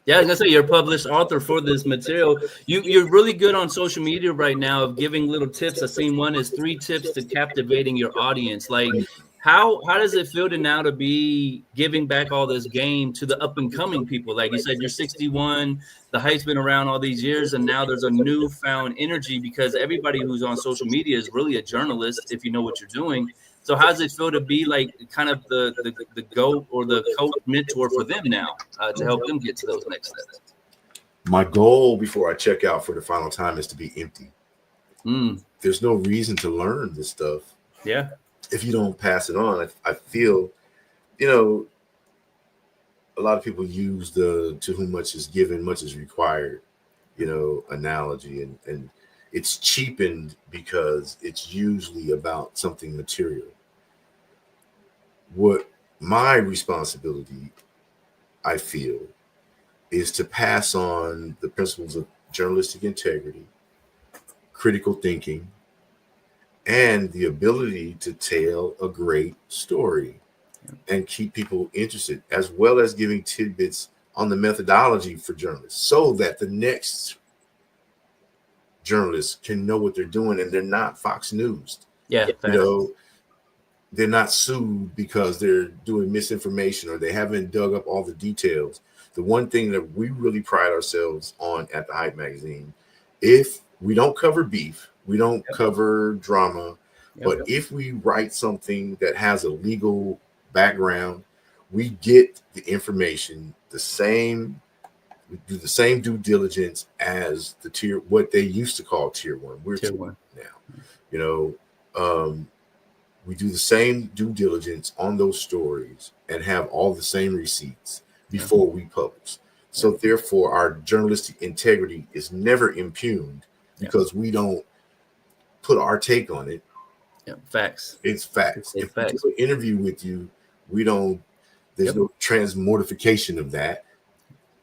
I was gonna say you're a published author for this material. You're really good on social media right now of giving little tips. I've seen one is 3 tips to captivating your audience. Like how does it feel to be giving back all this game to the up and coming people? Like you said, you're 61, the hype's been around all these years, and now there's a newfound energy because everybody who's on social media is really a journalist if you know what you're doing. So how does it feel to be like kind of the GOAT or the coach mentor for them now to help them get to those next steps? My goal before I check out for the final time is to be empty. There's no reason to learn this stuff. If you don't pass it on. I feel, a lot of people use the to whom much is given, much is required, analogy. And it's cheapened because it's usually about something material. What my responsibility, I feel, is to pass on the principles of journalistic integrity, critical thinking, and the ability to tell a great story and keep people interested, as well as giving tidbits on the methodology for journalists so that the next journalists can know what they're doing and they're not Fox News. They're not sued because they're doing misinformation or they haven't dug up all the details. The one thing that we really pride ourselves on at the Hype Magazine, if we don't cover beef, we don't cover drama, but if we write something that has a legal background, we get the information we do the same due diligence as what they used to call tier 1. We're tier 1 now. We do the same due diligence on those stories and have all the same receipts before we publish. So therefore, our journalistic integrity is never impugned because we don't put our take on it. Yeah, facts. It's facts. If we Facts. do an interview with you, there's no transmortification of that.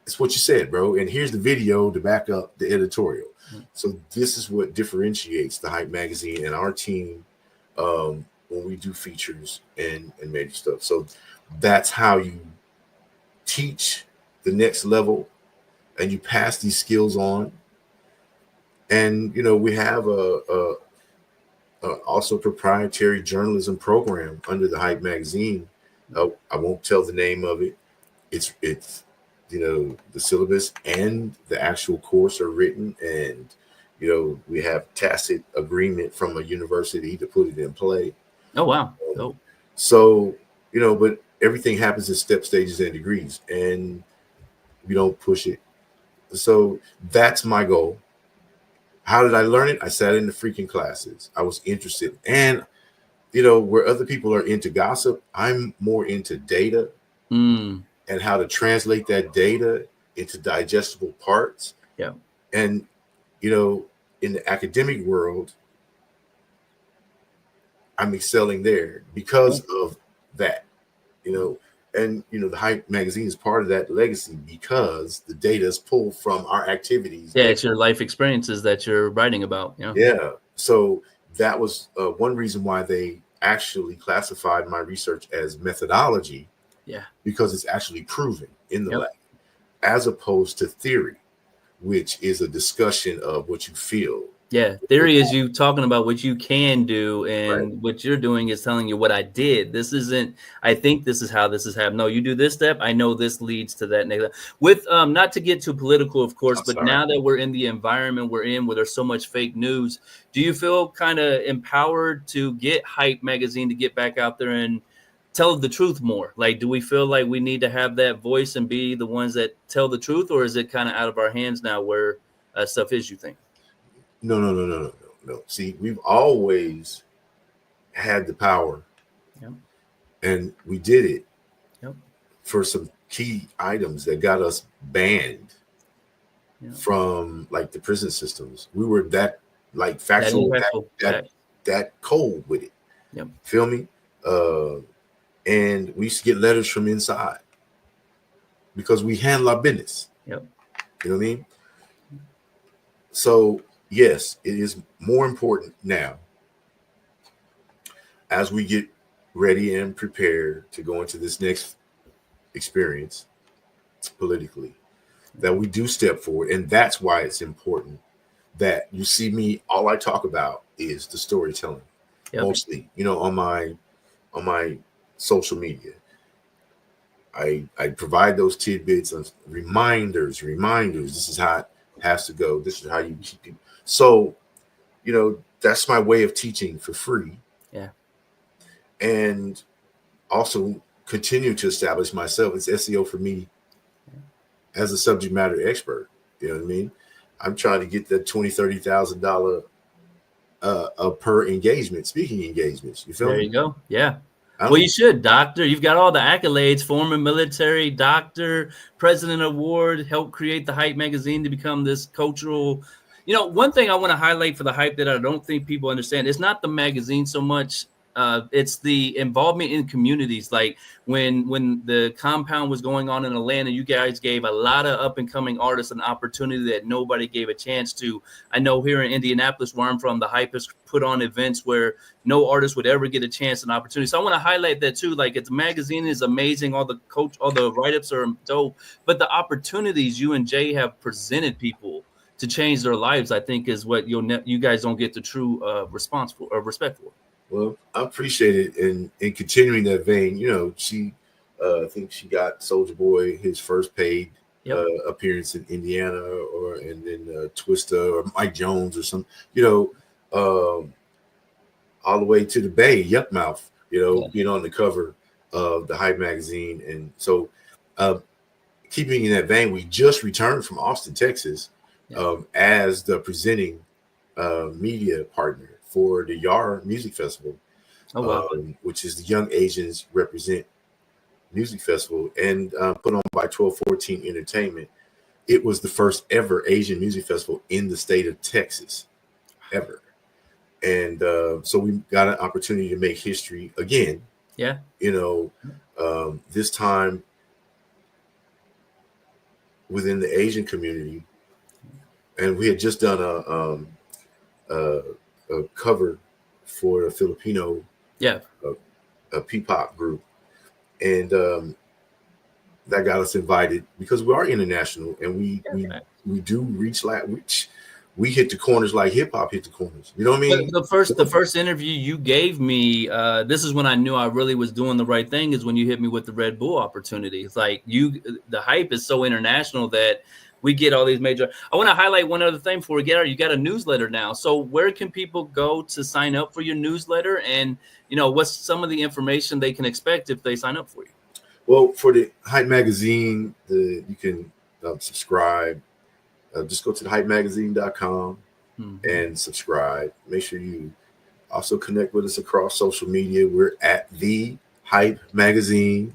It's what you said, bro. And here's the video to back up the editorial. So this is what differentiates the Hype magazine and our team when we do features and major stuff. So that's how you teach the next level and you pass these skills on. And, we have a also proprietary journalism program under the Hype magazine. I won't tell the name of it. It's the syllabus and the actual course are written, and we have tacit agreement from a university to put it in play. Oh wow. So but everything happens in step, stages, and degrees, and we don't push it. So that's my goal. How did I learn it? I sat in the freaking classes. I was interested. And, where other people are into gossip, I'm more into data and how to translate that data into digestible parts. Yeah. And, in the academic world, I'm excelling there because of that, and the Hype magazine is part of that legacy because the data is pulled from our activities. Yeah, it's your life experiences that you're writing about. Yeah. So that was one reason why they actually classified my research as methodology. Yeah. Because it's actually proven in the lab, as opposed to theory, which is a discussion of what you feel. Yeah, theory is you talking about what you can do, and right. What you're doing is telling you what I did. This isn't, I think this is how this is happening. No, you do this step. I know this leads to that. With not to get too political, of course, but now that we're in the environment we're in where there's so much fake news, do you feel kind of empowered to get Hype magazine to get back out there and tell the truth more? Like, do we feel like we need to have that voice and be the ones that tell the truth, or is it kind of out of our hands now where stuff is, you think? No. See, we've always had the power, and we did it for some key items that got us banned from like the prison systems. We were that like factual, that cold with it. Feel me? And we used to get letters from inside because we handle our business. You know what I mean? So yes, it is more important now as we get ready and prepared to go into this next experience politically that we do step forward. And that's why it's important that you see me. All I talk about is the storytelling, mostly, on my social media. I provide those tidbits and reminders. This is how it has to go. This is how you keep people. So, that's my way of teaching for free. Yeah. And also continue to establish myself. It's SEO for me as a subject matter expert. You know what I mean? I'm trying to get that $20,000, $30,000 per engagement, speaking engagements. You feel me? There you go. Yeah. Well, you should, doctor. You've got all the accolades, former military, doctor, president award, helped create the Hype magazine to become this cultural. One thing I want to highlight for the Hype that I don't think people understand, it's not the magazine so much. It's the involvement in communities. Like when the compound was going on in Atlanta, you guys gave a lot of up and coming artists an opportunity that nobody gave a chance to. I know here in Indianapolis, where I'm from, the Hype has put on events where no artist would ever get a chance and opportunity. So I want to highlight that too. Like, its magazine is amazing. All the write-ups are dope, but the opportunities you and Jay have presented people to change their lives, I think, is what you guys don't get the true response for or respect for. Well, I appreciate it. And in continuing that vein, she, I think she got Soulja Boy his first paid appearance in Indiana, and then Twista or Mike Jones or some, all the way to the Bay, Yuck Mouth, being on the cover of the Hype magazine. And so, keeping in that vein, we just returned from Austin, Texas, as the presenting media partner for the YAR Music Festival, which is the Young Asians Represent Music Festival, and put on by 1214 Entertainment. It was the first ever Asian music festival in the state of Texas, ever. And so we got an opportunity to make history again. Yeah. This time within the Asian community, and we had just done a cover for a Filipino a P-pop group, and that got us invited because we are international, and we do reach we hit the corners like hip hop hit the corners. You know what I mean? The first interview you gave me, this is when I knew I really was doing the right thing, is when you hit me with the Red Bull opportunity. It's like the hype is so international that we get all these major. I want to highlight one other thing before we get out. You got a newsletter now. So where can people go to sign up for your newsletter? And, what's some of the information they can expect if they sign up for you? Well, for the Hype Magazine, you can subscribe. Just go to thehypemagazine.com and subscribe. Make sure you also connect with us across social media. We're at the Hype Magazine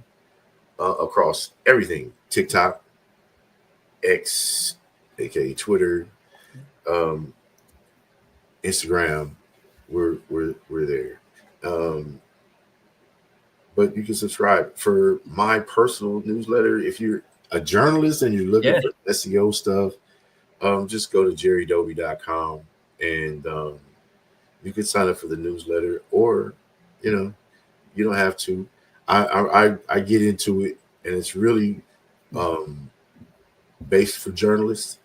across everything: TikTok, X, aka Twitter, Instagram. We're there. But you can subscribe for my personal newsletter. If you're a journalist and you're looking for SEO stuff, just go to jerrydoby.com and you can sign up for the newsletter, or you don't have to. I get into it, and it's really based for journalists.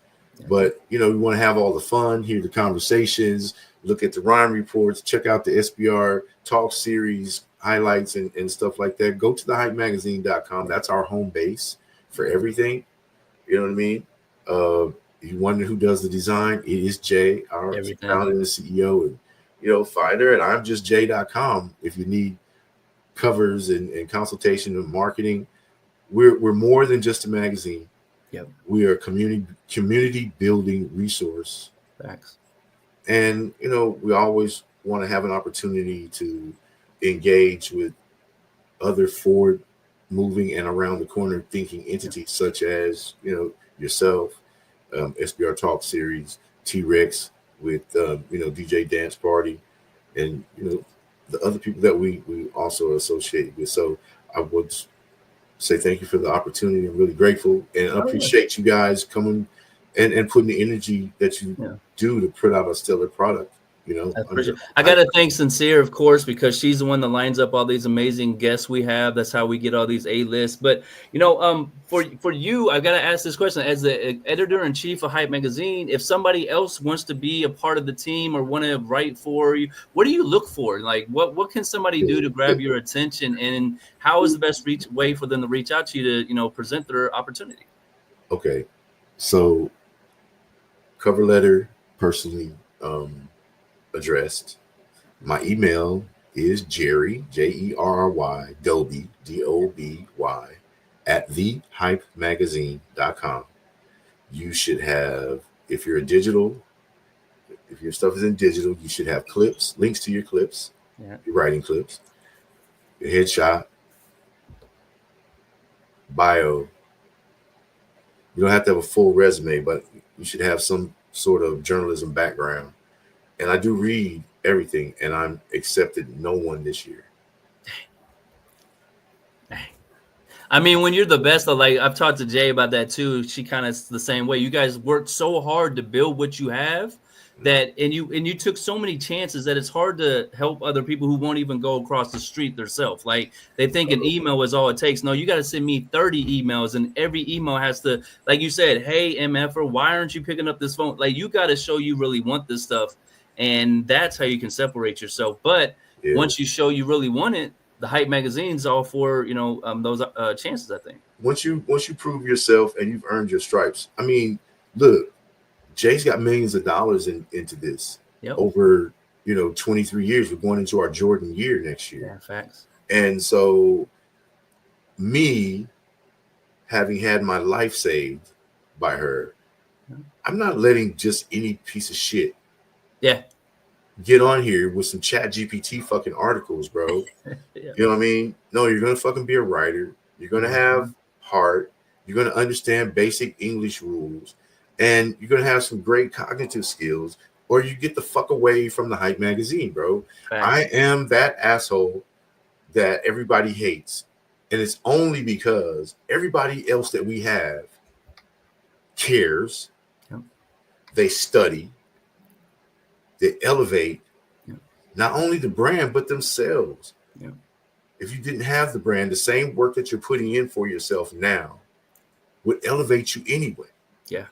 But we want to have all the fun, hear the conversations, look at the rhyme reports, check out the SBR Talk Series highlights and stuff like that. Go to thehypemagazine.com. That's our home base for everything. You know what I mean? You wonder who does the design? It is Jay, our founder and CEO, and finder. And I'm just Jay.com. If you need covers and consultation and marketing, we're more than just a magazine. Yep. We are a community building resource. Thanks. And we always want to have an opportunity to engage with other forward moving and around the corner thinking entities, such as yourself, SBR Talk Series, T-Rex with DJ Dance Party, and the other people that we also associate with. So I would say thank you for the opportunity. I'm really grateful, and I appreciate you guys coming and putting the energy that you do to put out a stellar product. I got to thank Sincere, of course, because she's the one that lines up all these amazing guests we have. That's how we get all these A-lists. But, for you, I got to ask this question. As the editor-in-chief of Hype Magazine, if somebody else wants to be a part of the team or want to write for you, what do you look for? Like, what can somebody do to grab your attention? And how is the best way for them to reach out to you to, present their opportunity? Okay. So, cover letter, personally, addressed. My email is Jerry, Jerry, Doby, Doby, at thehypemagazine.com. You should have, if your stuff is in digital, you should have clips, links to your clips, your writing clips, your headshot, bio. You don't have to have a full resume, but you should have some sort of journalism background. And I do read everything, and I'm accepted no one this year. I mean, when you're the best, like I've talked to Jay about that too. She kind of the same way. You guys worked so hard to build what you have that, and you took so many chances that it's hard to help other people who won't even go across the street themselves. Like they think an email is all it takes. No, you got to send me 30 emails, and every email has to, like you said, hey MFer, why aren't you picking up this phone? Like you got to show you really want this stuff. And that's how you can separate yourself. But once you show you really want it, the Hype Magazine's all for those chances. I think once you prove yourself and you've earned your stripes. I mean, look, Jay's got millions of dollars into this over 23 years. We're going into our Jordan year next year. Yeah, facts. And so, me having had my life saved by her, I'm not letting just any piece of shit get on here with some chat GPT fucking articles, bro. You know what I mean? No, you're going to fucking be a writer. You're going to have heart. You're going to understand basic English rules. And you're going to have some great cognitive skills, or you get the fuck away from the Hype magazine, bro. Facts. I am that asshole that everybody hates. And it's only because everybody else that we have cares. Yep. They study. They elevate. Yep. Not only the brand, but themselves. Yep. If you didn't have the brand, the same work that you're putting in for yourself now would elevate you anyway. Yeah.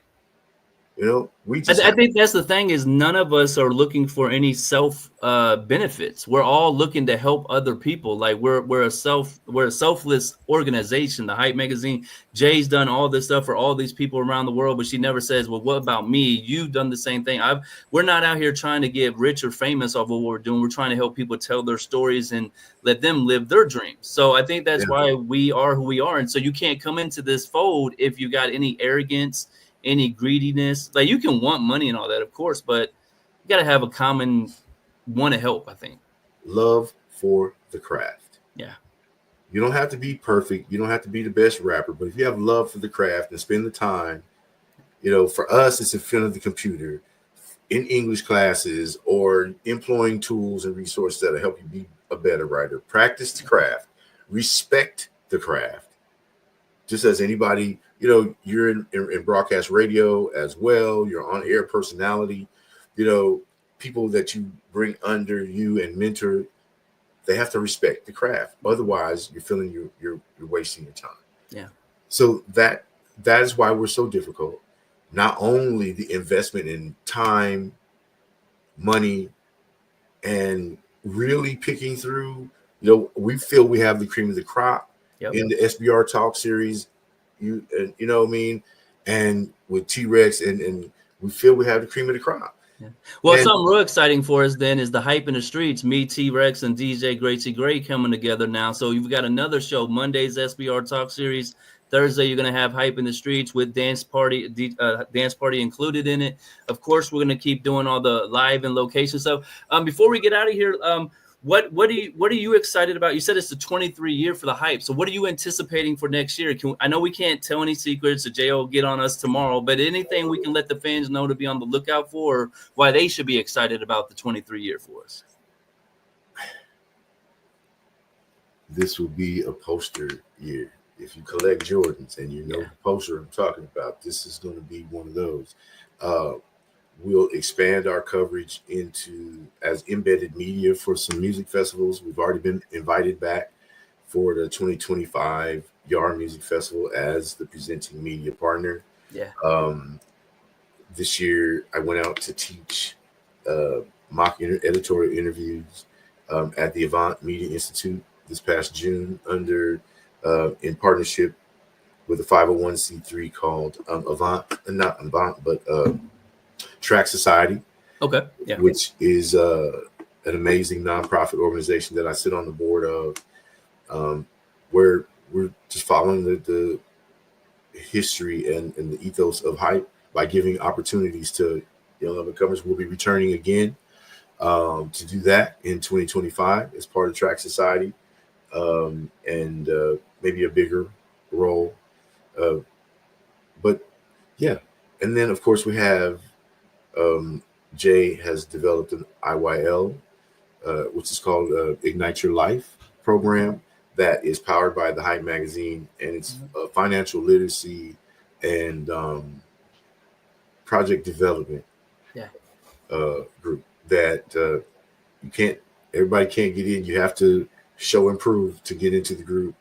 You know, I think that's the thing is none of us are looking for any self benefits. We're all looking to help other people. Like we're a selfless organization. The Hype magazine, Jay's done all this stuff for all these people around the world, but she never says, well, what about me? You've done the same thing. We're not out here trying to get rich or famous off of what we're doing. We're trying to help people tell their stories and let them live their dreams. So I think that's why we are who we are. And so you can't come into this fold if you got any arrogance, any greediness. Like you can want money and all that, of course, but you got to have a common want to help. I think love for the craft. Yeah, you don't have to be perfect. You don't have to be the best rapper, but if you have love for the craft and spend the time, you know, for us, it's in front of the computer in English classes or employing tools and resources that'll help you be a better writer. Practice the craft, respect the craft, just as anybody. You know, you're in broadcast radio as well. You're on air personality. You know, people that you bring under you and mentor, they have to respect the craft. Otherwise, you're feeling you're wasting your time. Yeah. So that is why we're so difficult. Not only the investment in time, money, and really picking through. You know, we feel we have the cream of the crop in the SBR Talk Series. You know what I mean? And with T-Rex and we feel we have the cream of the crop. Yeah. Well, something real exciting for us then is the Hype in the Streets. Me, T-Rex, and DJ Gracie Gray coming together now. So you've got another show, Monday's SBR Talk Series. Thursday, you're going to have Hype in the Streets with dance party included in it. Of course, we're going to keep doing all the live and location stuff. Before we get out of here, what are you excited about? You said it's the 23 year for the Hype. So what are you anticipating for next year? I know we can't tell any secrets. So Jay will get on us tomorrow, but anything we can let the fans know to be on the lookout for, or why they should be excited about the 23 year for us? This will be a poster year. If you collect Jordans and you know the poster I'm talking about, this is going to be one of those. We'll expand our coverage into as embedded media for some music festivals. We've already been invited back for the 2025 YAR Music Festival as the presenting media partner. Yeah. This year, I went out to teach mock editorial interviews at the Avant Media Institute this past June in partnership with a 501c3 called not Avant, but Track Society, which is an amazing nonprofit organization that I sit on the board of, where we're just following the history and the ethos of hype by giving opportunities to young up-and-comers. We'll be returning again to do that in 2025 as part of Track Society, and maybe a bigger role. But yeah, and then of course we have Jay has developed an IYL, which is called Ignite Your Life program that is powered by the Hype magazine, and it's a financial literacy and project development group that everybody can't get in. You have to show and prove to get into the group,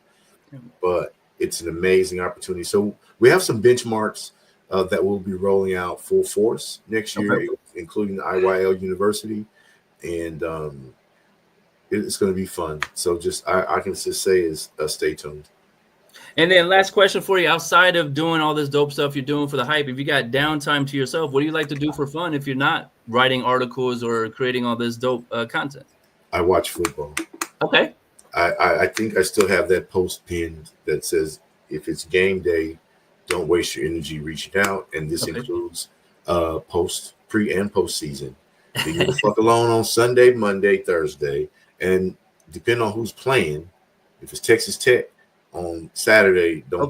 but it's an amazing opportunity. So we have some benchmarks that we'll be rolling out full force next year, including the IYL University, and it's going to be fun. So I can just say is stay tuned. And then last question for you, outside of doing all this dope stuff you're doing for the Hype, if you got downtime to yourself, what do you like to do for fun if you're not writing articles or creating all this dope content? I watch football. Okay. I think I still have that post pinned that says, if it's game day, don't waste your energy reaching out. And this includes pre and post season. Leave the fuck alone on Sunday, Monday, Thursday. And depending on who's playing, if it's Texas Tech on Saturday, don't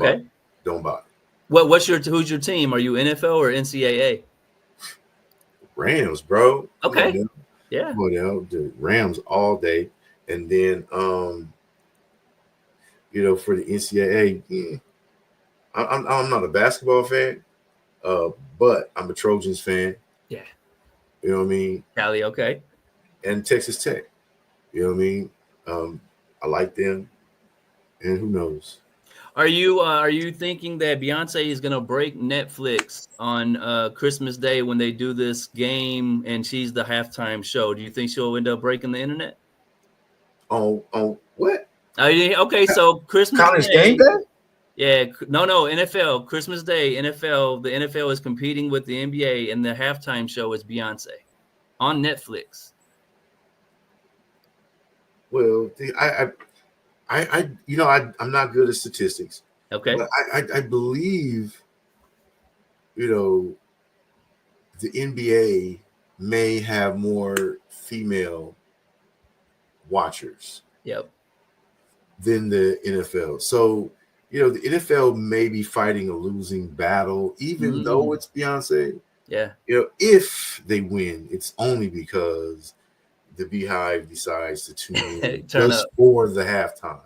bother. Who's your team? Are you NFL or NCAA? Rams, bro. Okay. Yeah. Come on now. The Rams all day. And then for the NCAA, I'm not a basketball fan, but I'm a Trojans fan. Yeah. You know what I mean? Cali, okay. And Texas Tech. You know what I mean? I like them. And who knows? Are you thinking that Beyonce is gonna break Netflix on Christmas Day when they do this game and she's the halftime show? Do you think she'll end up breaking the internet? On what? Okay, so Christmas College Day. game day? Yeah, no, NFL, Christmas Day, NFL. The NFL is competing with the NBA, and the halftime show is Beyonce on Netflix. Well, I'm not good at statistics. Okay. But I believe, the NBA may have more female watchers. Yep. Than the NFL. So, the NFL may be fighting a losing battle, even though it's Beyonce. Yeah. If they win, it's only because the Beehive decides to tune in just for the halftime.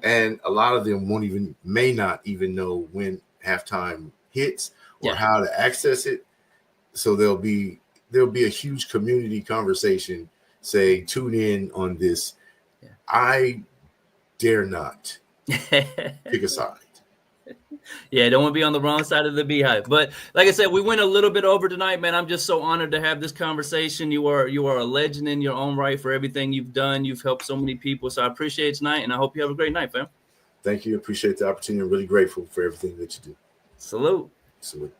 And a lot of them may not even know when halftime hits or how to access it. So there'll be a huge community conversation. Say, tune in on this. Yeah. I dare not pick a side. Yeah, don't want to be on the wrong side of the Beehive. But like I said, we went a little bit over tonight, man. I'm just so honored to have this conversation. You are a legend in your own right for everything you've done. You've helped so many people. So I appreciate tonight, and I hope you have a great night, fam. Thank you. Appreciate the opportunity. I'm really grateful for everything that you do. Salute. Salute.